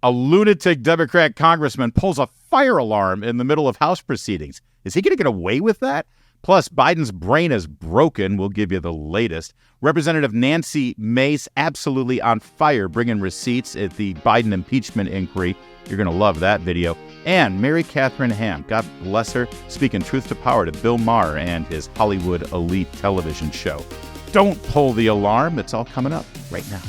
A lunatic Democrat congressman pulls a fire alarm in the middle of House proceedings. Is he going to get away with that? Plus, Biden's brain is broken. We'll give you the latest. Representative Nancy Mace absolutely on fire, bringing receipts at the Biden impeachment inquiry. You're going to love that video. And Mary Katherine Ham, God bless her, speaking truth to power to Bill Maher and his Hollywood elite television show. Don't pull the alarm. It's all coming up right now.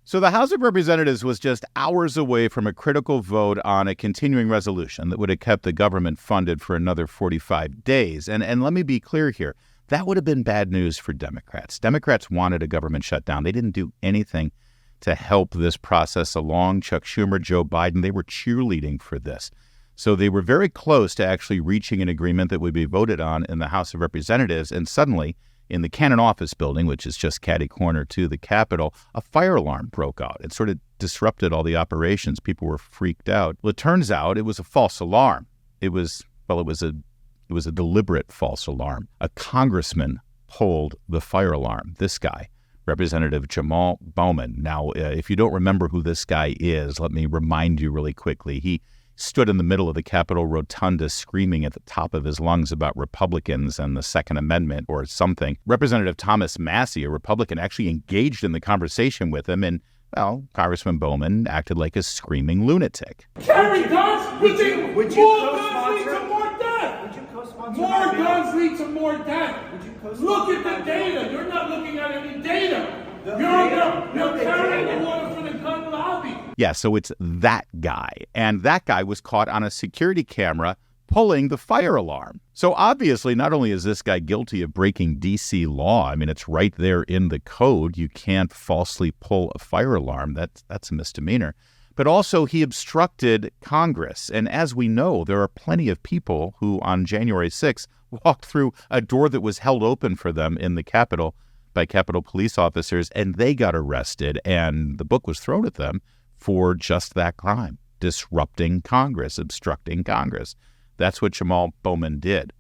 So the House of Representatives was just hours away from a critical vote on a continuing resolution that would have kept the government funded for another 45 days. And let me be clear here. That would have been bad news for Democrats. Democrats wanted a government shutdown. They didn't do anything to help this process along. Chuck Schumer, Joe Biden, they were cheerleading for this. So they were very close to actually reaching an agreement that would be voted on in the House of Representatives. And suddenly, in the Cannon office building, which is just catty corner to the Capitol, a fire alarm broke out. It sort of disrupted all the operations. People were freaked out. Well, it turns out it was a false alarm. It was a deliberate false alarm. A congressman pulled the fire alarm. This guy, Representative Jamaal Bowman. Now, if you don't remember who this guy is, let me remind you really quickly. He stood in the middle of the Capitol Rotunda screaming at the top of his lungs about Republicans and the Second Amendment or something. Representative Thomas Massey, a Republican, actually engaged in the conversation with him, and, well, Congressman Bowman acted like a screaming lunatic. Carry guns? Would you More guns lead to more death? Would you co-sponsor More guns lead to more death. Would you co-sponsor Look at the data. You're not looking at any data. You're carrying the water for the gun lobby. Yeah, so it's that guy. And that guy was caught on a security camera pulling the fire alarm. So obviously, not only is this guy guilty of breaking D.C. law, I mean, it's right there in the code. You can't falsely pull a fire alarm. That's a misdemeanor. But also, he obstructed Congress. And as we know, there are plenty of people who on January 6th walked through a door that was held open for them in the Capitol by Capitol police officers, and they got arrested, and the book was thrown at them for just that crime, disrupting Congress, obstructing Congress. That's what Jamaal Bowman did.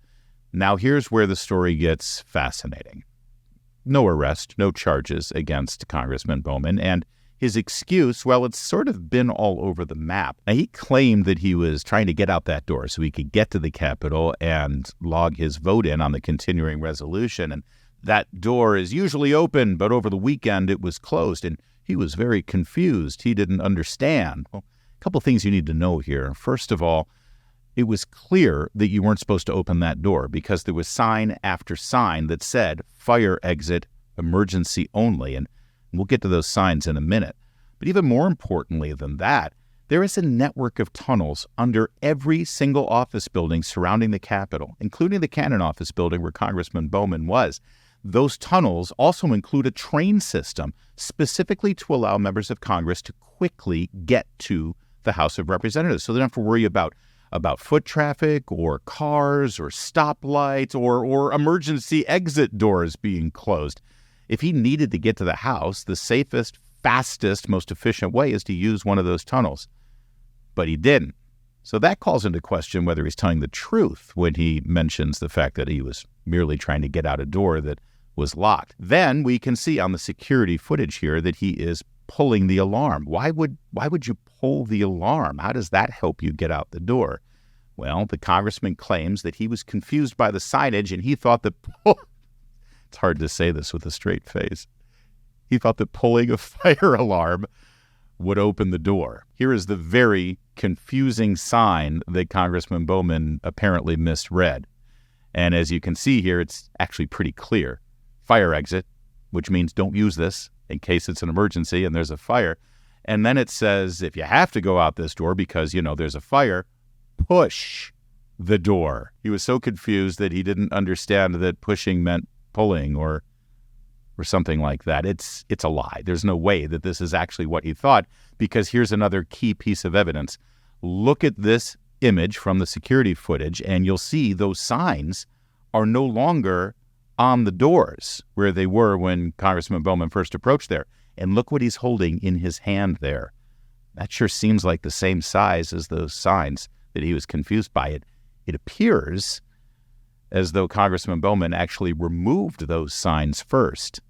Now, here's where the story gets fascinating. No arrest, no charges against Congressman Bowman, and his excuse, well, it's sort of been all over the map. Now, he claimed that he was trying to get out that door so he could get to the Capitol and log his vote in on the continuing resolution, and that door is usually open, but over the weekend it was closed, and he was very confused. He didn't understand. Well, a couple things you need to know here. First of all, it was clear that you weren't supposed to open that door because there was sign after sign that said fire exit, emergency only, and we'll get to those signs in a minute. But even more importantly than that, there is a network of tunnels under every single office building surrounding the Capitol, including the Cannon office building where Congressman Bowman was. Those tunnels also include a train system specifically to allow members of Congress to quickly get to the House of Representatives. So they don't have to worry about foot traffic or cars or stoplights or emergency exit doors being closed. If he needed to get to the House, the safest, fastest, most efficient way is to use one of those tunnels. But he didn't. So that calls into question whether he's telling the truth when he mentions the fact that he was merely trying to get out a door that was locked. Then we can see on the security footage here that he is pulling the alarm. Why would you pull the alarm? How does that help you get out the door? Well, the congressman claims that he was confused by the signage and he thought that it's hard to say this with a straight face. He thought that pulling a fire alarm would open the door. Here is the very confusing sign that Congressman Bowman apparently misread. And as you can see here, it's actually pretty clear. Fire exit, which means don't use this in case it's an emergency and there's a fire. And then it says, if you have to go out this door because, there's a fire, push the door. He was so confused that he didn't understand that pushing meant pulling or something like that. It's a lie. There's no way that this is actually what he thought, because here's another key piece of evidence. Look at this image from the security footage, and you'll see those signs are no longer on the doors where they were when Congressman Bowman first approached there. And look what he's holding in his hand there. That sure seems like the same size as those signs that he was confused by. It appears as though Congressman Bowman actually removed those signs first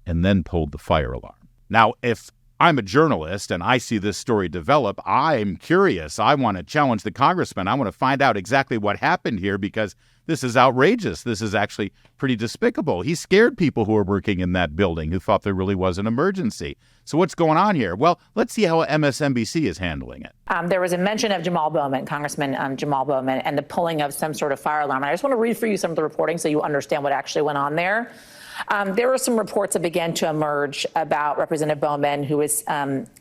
and then pulled the fire alarm. Now, if I'm a journalist and I see this story develop, I'm curious. I want to challenge the congressman. I want to find out exactly what happened here because this is outrageous. This is actually pretty despicable. He scared people who were working in that building who thought there really was an emergency. So what's going on here? Well, let's see how MSNBC is handling it. There was a mention of Jamaal Bowman, Congressman Jamaal Bowman, and the pulling of some sort of fire alarm. And I just want to read for you some of the reporting so you understand what actually went on there. There were some reports that began to emerge about Representative Bowman, who was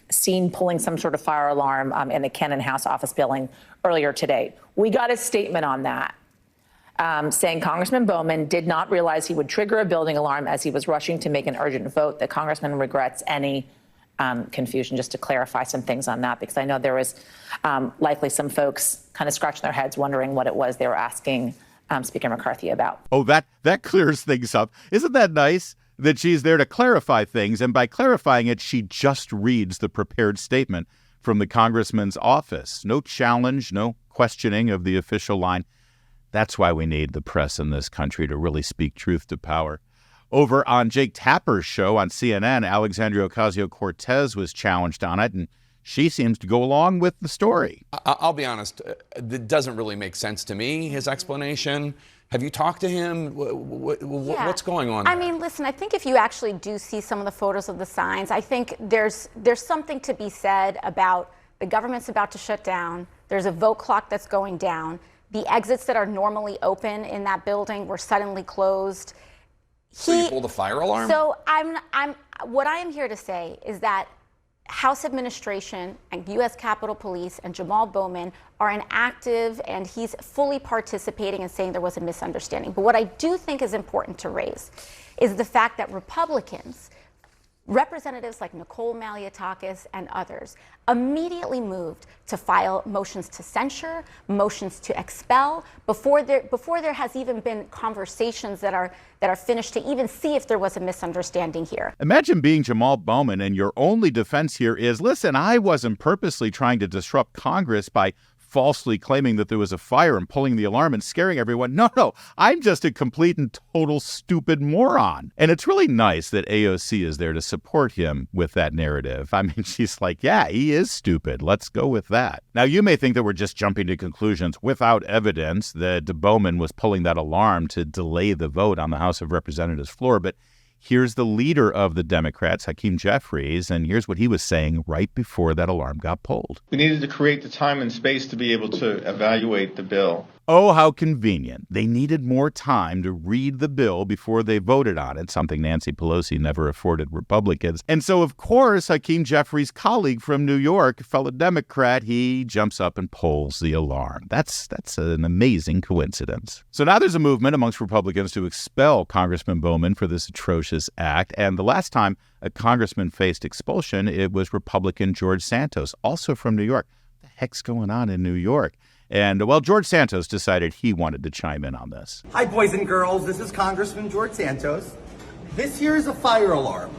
seen pulling some sort of fire alarm in the Cannon House office building earlier today. We got a statement on that saying Congressman Bowman did not realize he would trigger a building alarm as he was rushing to make an urgent vote. The congressman regrets any confusion, just to clarify some things on that, because I know there was likely some folks kind of scratching their heads wondering what it was they were asking Speaker McCarthy about. Oh, that clears things up. Isn't that nice that she's there to clarify things? And by clarifying it, she just reads the prepared statement from the congressman's office. No challenge, no questioning of the official line. That's why we need the press in this country to really speak truth to power. Over on Jake Tapper's show on CNN, Alexandria Ocasio-Cortez was challenged on it, and she seems to go along with the story. I'll be honest, it doesn't really make sense to me, his explanation. Have you talked to him? What's going on there? I mean, listen, I think if you actually do see some of the photos of the signs, I think there's something to be said about the government's about to shut down. There's a vote clock that's going down. The exits that are normally open in that building were suddenly closed. So you pulled the fire alarm? So what I am here to say is that House administration and U.S. Capitol Police and Jamaal Bowman are an active, and he's fully participating in saying there was a misunderstanding. But what I do think is important to raise is the fact that Republicans, representatives like Nicole Malliotakis and others, immediately moved to file motions to censure, motions to expel, before there has even been conversations that are finished to even see if there was a misunderstanding here. Imagine being Jamaal Bowman and your only defense here is, listen, I wasn't purposely trying to disrupt Congress by falsely claiming that there was a fire and pulling the alarm and scaring everyone. No, I'm just a complete and total stupid moron. And it's really nice that AOC is there to support him with that narrative. I mean, she's like, yeah, he is stupid. Let's go with that. Now, you may think that we're just jumping to conclusions without evidence that Bowman was pulling that alarm to delay the vote on the House of Representatives floor, but here's the leader of the Democrats, Hakeem Jeffries, and here's what he was saying right before that alarm got pulled. We needed to create the time and space to be able to evaluate the bill. Oh, how convenient. They needed more time to read the bill before they voted on it, something Nancy Pelosi never afforded Republicans. And so, of course, Hakeem Jeffries' colleague from New York, fellow Democrat, he jumps up and pulls the alarm. That's an amazing coincidence. So now there's a movement amongst Republicans to expel Congressman Bowman for this atrocious act. And the last time a congressman faced expulsion, it was Republican George Santos, also from New York. What the heck's going on in New York? And, well, George Santos decided he wanted to chime in on this. Hi, boys and girls. This is Congressman George Santos. This here is a fire alarm.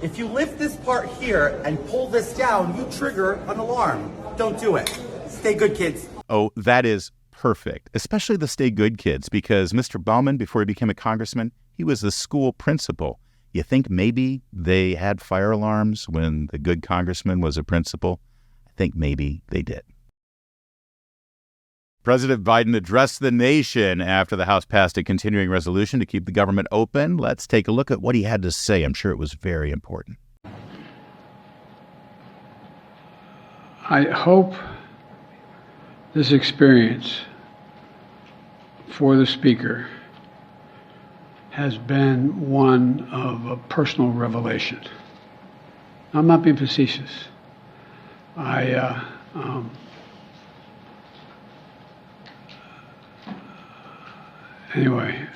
If you lift this part here and pull this down, you trigger an alarm. Don't do it. Stay good, kids. Oh, that is perfect, especially the stay good kids, because Mr. Bowman, before he became a congressman, he was the school principal. You think maybe they had fire alarms when the good congressman was a principal? I think maybe they did. President Biden addressed the nation after the House passed a continuing resolution to keep the government open. Let's take a look at what he had to say. I'm sure it was very important. I hope this experience for the Speaker has been one of a personal revelation. I'm not being facetious. Anyway.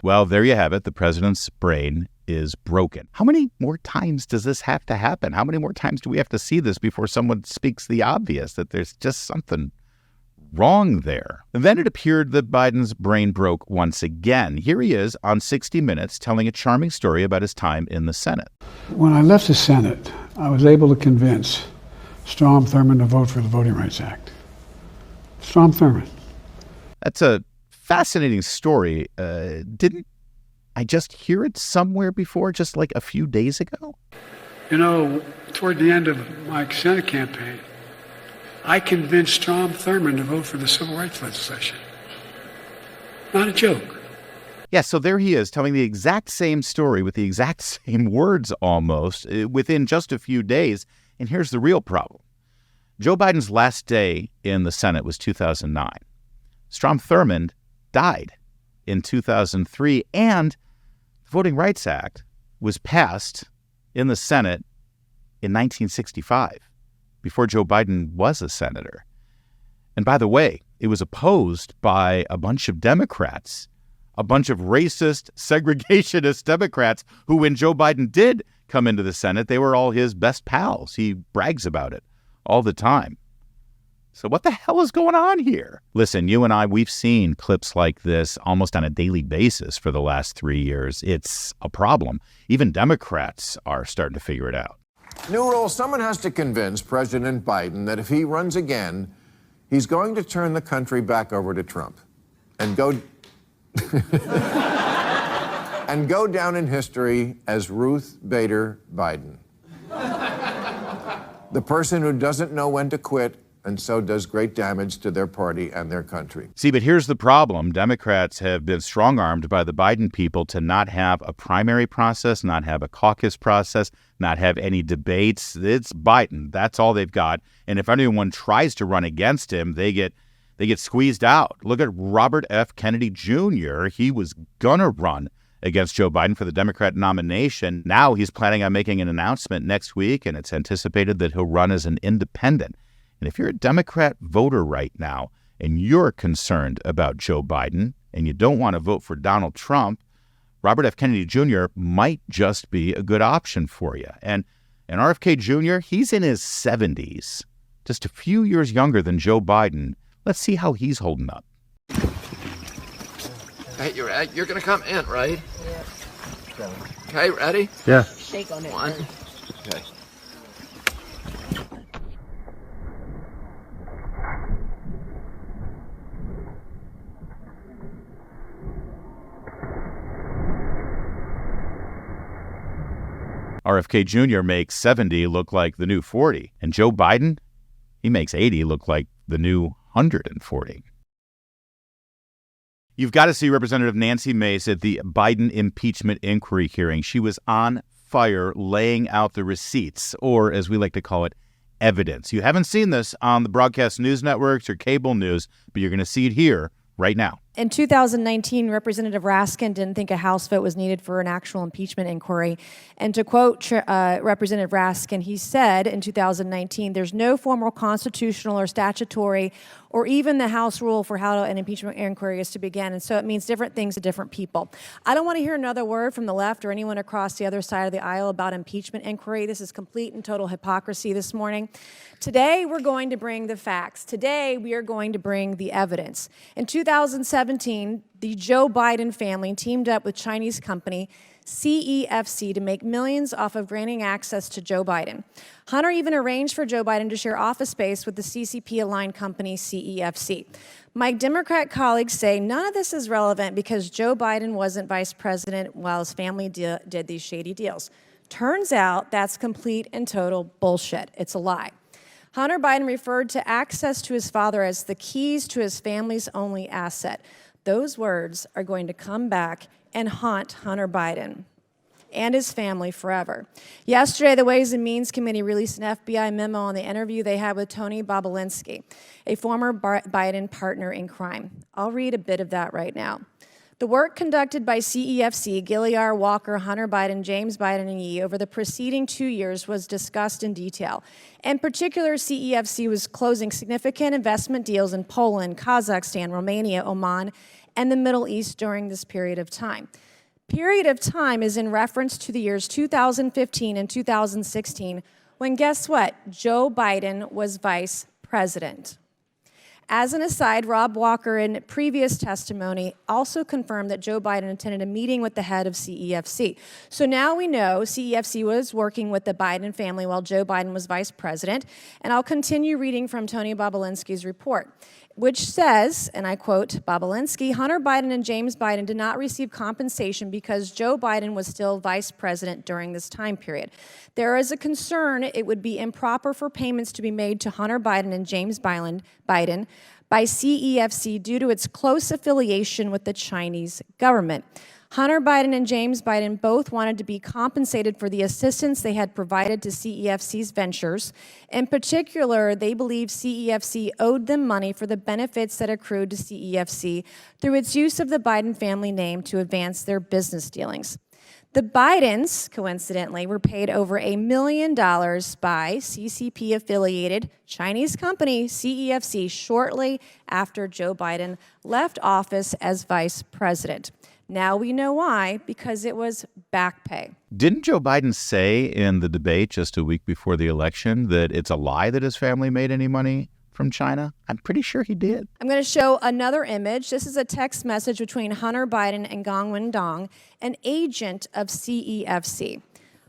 Well, there you have it. The president's brain is broken. How many more times does this have to happen? How many more times do we have to see this before someone speaks the obvious, that there's just something wrong there? And then it appeared that Biden's brain broke once again. Here he is on 60 Minutes telling a charming story about his time in the Senate. When I left the Senate, I was able to convince Strom Thurmond to vote for the Voting Rights Act. Strom Thurmond. That's a fascinating story. Didn't I just hear it somewhere before, just like a few days ago? You know, toward the end of my Senate campaign, I convinced Strom Thurmond to vote for the civil rights legislation. Not a joke. Yeah, so there he is telling the exact same story with the exact same words almost within just a few days. And here's the real problem. Joe Biden's last day in the Senate was 2009. Strom Thurmond died in 2003, and the Voting Rights Act was passed in the Senate in 1965, before Joe Biden was a senator. And by the way, it was opposed by a bunch of Democrats, a bunch of racist, segregationist Democrats who, when Joe Biden did come into the Senate, they were all his best pals. He brags about it all the time. So what the hell is going on here? Listen, you and I, we've seen clips like this almost on a daily basis for the last 3 years. It's a problem. Even Democrats are starting to figure it out. New rule, someone has to convince President Biden that if he runs again, he's going to turn the country back over to Trump and go and go down in history as Ruth Bader Biden. The person who doesn't know when to quit and so does great damage to their party and their country. See, but here's the problem. Democrats have been strong-armed by the Biden people to not have a primary process, not have a caucus process, not have any debates. It's Biden. That's all they've got. And if anyone tries to run against him, they get squeezed out. Look at Robert F. Kennedy Jr. He was gonna run against Joe Biden for the Democrat nomination. Now he's planning on making an announcement next week, and it's anticipated that he'll run as an independent. And if you're a Democrat voter right now and you're concerned about Joe Biden and you don't want to vote for Donald Trump, Robert F. Kennedy Jr. might just be a good option for you. And RFK Jr., he's in his 70s, just a few years younger than Joe Biden. Let's see how he's holding up. Hey, you're going to come in, right? Yeah. Okay, ready? Yeah. Shake on it. One. Okay. RFK Jr. makes 70 look like the new 40. And Joe Biden, he makes 80 look like the new 140. You've got to see Representative Nancy Mace at the Biden impeachment inquiry hearing. She was on fire laying out the receipts, or as we like to call it, evidence. You haven't seen this on the broadcast news networks or cable news, but you're going to see it here right now. In 2019, Representative Raskin didn't think a House vote was needed for an actual impeachment inquiry. And to quote Representative Raskin, he said in 2019, there's no formal constitutional or statutory or even the House rule for how an impeachment inquiry is to begin. And so it means different things to different people. I don't want to hear another word from the left or anyone across the other side of the aisle about impeachment inquiry. This is complete and total hypocrisy this morning. Today, we're going to bring the facts. Today, we are going to bring the evidence. In 2017, the Joe Biden family teamed up with Chinese company CEFC to make millions off of granting access to Joe Biden. Hunter even arranged for Joe Biden to share office space with the CCP-aligned company CEFC. My Democrat colleagues say none of this is relevant because Joe Biden wasn't vice president while his family did these shady deals. Turns out that's complete and total bullshit. It's a lie. Hunter Biden referred to access to his father as the keys to his family's only asset. Those words are going to come back and haunt Hunter Biden and his family forever. Yesterday, the Ways and Means Committee released an FBI memo on the interview they had with Tony Bobulinski, a former Biden partner in crime. I'll read a bit of that right now. The work conducted by CEFC, Gilliar, Walker, Hunter Biden, James Biden, and Yee over the preceding 2 years was discussed in detail. In particular, CEFC was closing significant investment deals in Poland, Kazakhstan, Romania, Oman, and the Middle East during this period of time. Period of time is in reference to the years 2015 and 2016, when guess what? Joe Biden was vice president. As an aside, Rob Walker, in previous testimony, also confirmed that Joe Biden attended a meeting with the head of CEFC. So now we know CEFC was working with the Biden family while Joe Biden was vice president. And I'll continue reading from Tony Bobolinsky's report, which says, and I quote Bobolinsky, Hunter Biden and James Biden did not receive compensation because Joe Biden was still vice president during this time period. There is a concern it would be improper for payments to be made to Hunter Biden and James Biden by CEFC due to its close affiliation with the Chinese government. Hunter Biden and James Biden both wanted to be compensated for the assistance they had provided to CEFC's ventures. In particular, they believe CEFC owed them money for the benefits that accrued to CEFC through its use of the Biden family name to advance their business dealings. The Bidens, coincidentally, were paid over $1 million by CCP-affiliated Chinese company CEFC shortly after Joe Biden left office as vice president. Now we know why, because it was back pay. Didn't Joe Biden say in the debate just a week before the election that it's a lie that his family made any money from China? I'm pretty sure he did. I'm going to show another image. This is a text message between Hunter Biden and Gong Wendong, an agent of CEFC.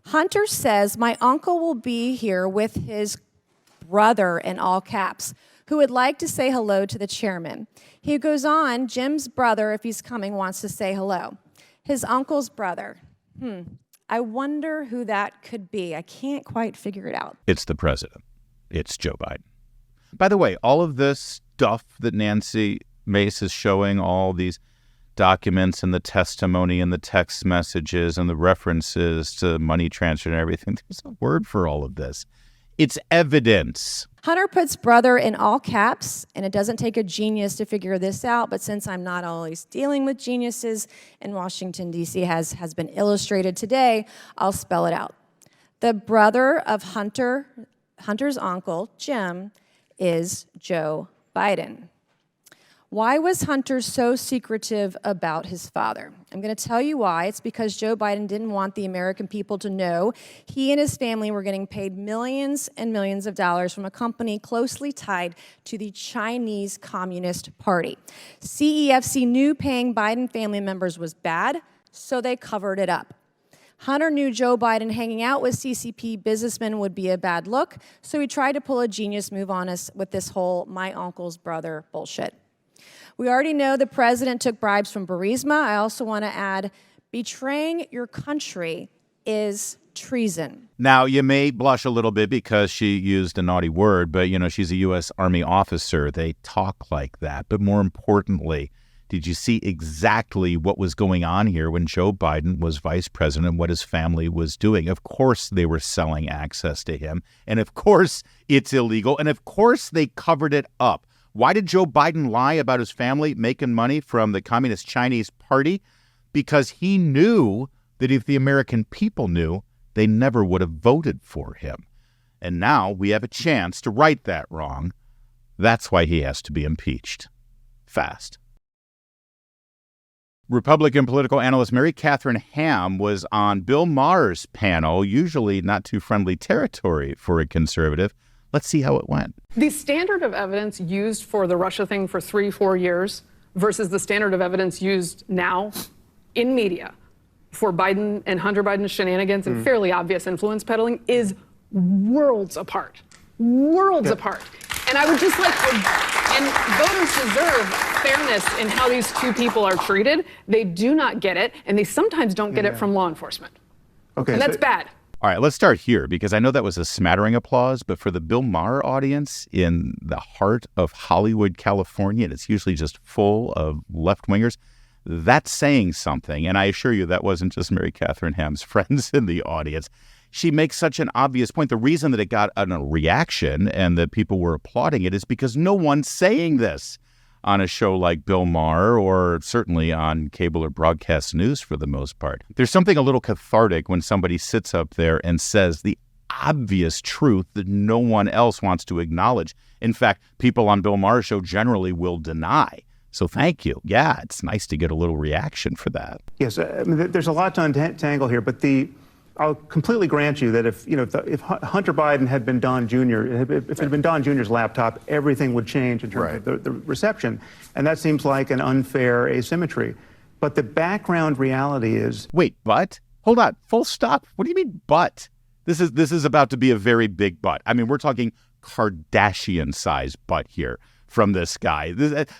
Hunter says, my uncle will be here with his brother, in all caps, who would like to say hello to the chairman. He goes on, Jim's brother, if he's coming, wants to say hello. His uncle's brother. I wonder who that could be. I can't quite figure it out. It's the president. It's Joe Biden. By the way, all of this stuff that Nancy Mace is showing, all these documents and the testimony and the text messages and the references to money transfer and everything, there's a word for all of this. It's evidence. Hunter puts brother in all caps, and it doesn't take a genius to figure this out, but since I'm not always dealing with geniuses, and Washington, D.C. has been illustrated today, I'll spell it out. The brother of Hunter's uncle, Jim, is Joe Biden. Why was Hunter so secretive about his father? I'm going to tell you why. It's because Joe Biden didn't want the American people to know he and his family were getting paid millions and millions of dollars from a company closely tied to the Chinese Communist Party. CEFC knew paying Biden family members was bad, so they covered it up. Hunter knew Joe Biden hanging out with CCP businessmen would be a bad look, so he tried to pull a genius move on us with this whole my uncle's brother bullshit. We already know the president took bribes from Burisma. I also want to add, betraying your country is treason. Now, you may blush a little bit because she used a naughty word, but, she's a U.S. Army officer. They talk like that. But more importantly, did you see exactly what was going on here when Joe Biden was vice president and what his family was doing? Of course, they were selling access to him. And of course, it's illegal. And of course, they covered it up. Why did Joe Biden lie about his family making money from the Communist Chinese Party? Because he knew that if the American people knew, they never would have voted for him. And now we have a chance to right that wrong. That's why he has to be impeached. Fast. Republican political analyst Mary Katherine Ham was on Bill Maher's panel, usually not too friendly territory for a conservative. Let's see how it went. The standard of evidence used for the Russia thing for 3-4 years versus the standard of evidence used now in media for Biden and Hunter Biden's shenanigans and fairly obvious influence peddling is worlds apart. Worlds apart. And I would just and voters deserve fairness in how these two people are treated. They do not get it, and they sometimes don't get it from law enforcement. Okay, and that's bad. All right, let's start here because I know that was a smattering applause, but for the Bill Maher audience in the heart of Hollywood, California, and it's usually just full of left-wingers, that's saying something. And I assure you that wasn't just Mary Katherine Ham's friends in the audience. She makes such an obvious point. The reason that it got a reaction and that people were applauding it is because no one's saying this on a show like Bill Maher or certainly on cable or broadcast news for the most part. There's something a little cathartic when somebody sits up there and says the obvious truth that no one else wants to acknowledge. In fact, people on Bill Maher's show generally will deny. So thank you. Yeah, it's nice to get a little reaction for that. Yes, I mean, there's a lot to untangle here, but the I'll completely grant you that if Hunter Biden had been Don Jr., if it had been Don Jr.'s laptop, everything would change in terms of the reception. And that seems like an unfair asymmetry. But the background reality is... Wait, but? Hold on, full stop. What do you mean, but? This is about to be a very big but. I mean, we're talking Kardashian-sized but here from this guy.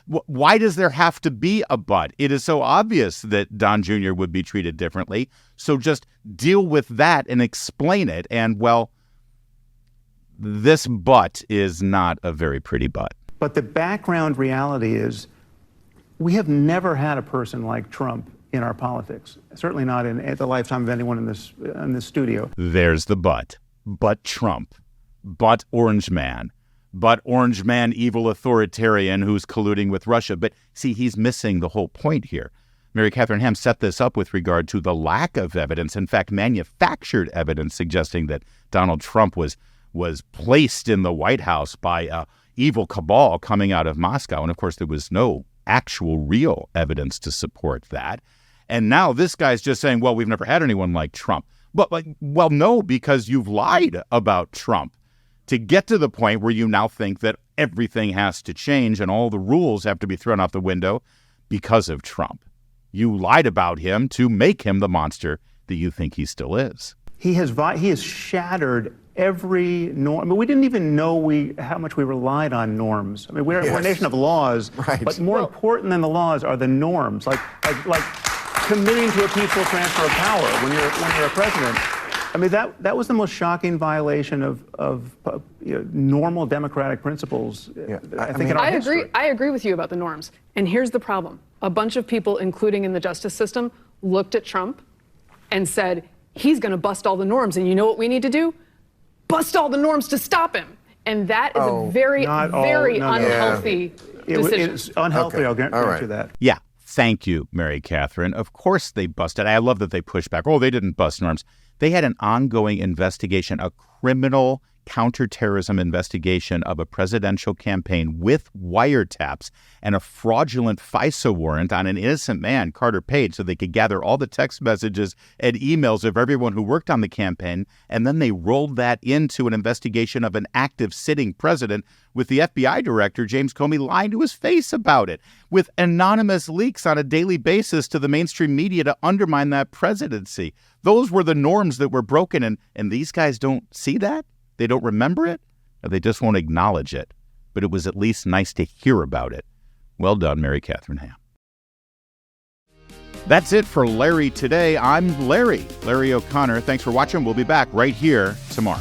Why does there have to be a but? It is so obvious that Don Jr. would be treated differently. So just deal with that and explain it. And, well, this but is not a very pretty but. But the background reality is we have never had a person like Trump in our politics, certainly not in the lifetime of anyone in this studio. There's the but. But Trump. But Orange Man. But Orange Man, evil authoritarian who's colluding with Russia. But see, he's missing the whole point here. Mary Katherine Ham set this up with regard to the lack of evidence, in fact, manufactured evidence suggesting that Donald Trump was placed in the White House by an evil cabal coming out of Moscow. And of course, there was no actual real evidence to support that. And now this guy's just saying, well, we've never had anyone like Trump. But, well, no, because you've lied about Trump to get to the point where you now think that everything has to change and all the rules have to be thrown out the window because of Trump. You lied about him to make him the monster that you think he still is. He has shattered every norm. I mean, we didn't even know how much we relied on norms. I mean, we're a nation of laws, but more important than the laws are the norms, like committing to a peaceful transfer of power when you're a president. I mean, that was the most shocking violation of normal democratic principles, I think, in our history. I agree with you about the norms. And here's the problem. A bunch of people, including in the justice system, looked at Trump and said, he's going to bust all the norms. And you know what we need to do? Bust all the norms to stop him. And that is a very unhealthy decision. It's unhealthy, okay. I'll grant you that. Yeah. Thank you, Mary Katherine. Of course they busted. I love that they pushed back. Oh, they didn't bust norms. They had an ongoing investigation, a criminal counterterrorism investigation of a presidential campaign with wiretaps and a fraudulent FISA warrant on an innocent man, Carter Page, so they could gather all the text messages and emails of everyone who worked on the campaign. And then they rolled that into an investigation of an active sitting president with the FBI director, James Comey, lying to his face about it, with anonymous leaks on a daily basis to the mainstream media to undermine that presidency. Those were the norms that were broken, and these guys don't see that? They don't remember it? Or they just won't acknowledge it? But it was at least nice to hear about it. Well done, Mary Katherine Ham. That's it for Larry Today. I'm Larry O'Connor. Thanks for watching. We'll be back right here tomorrow.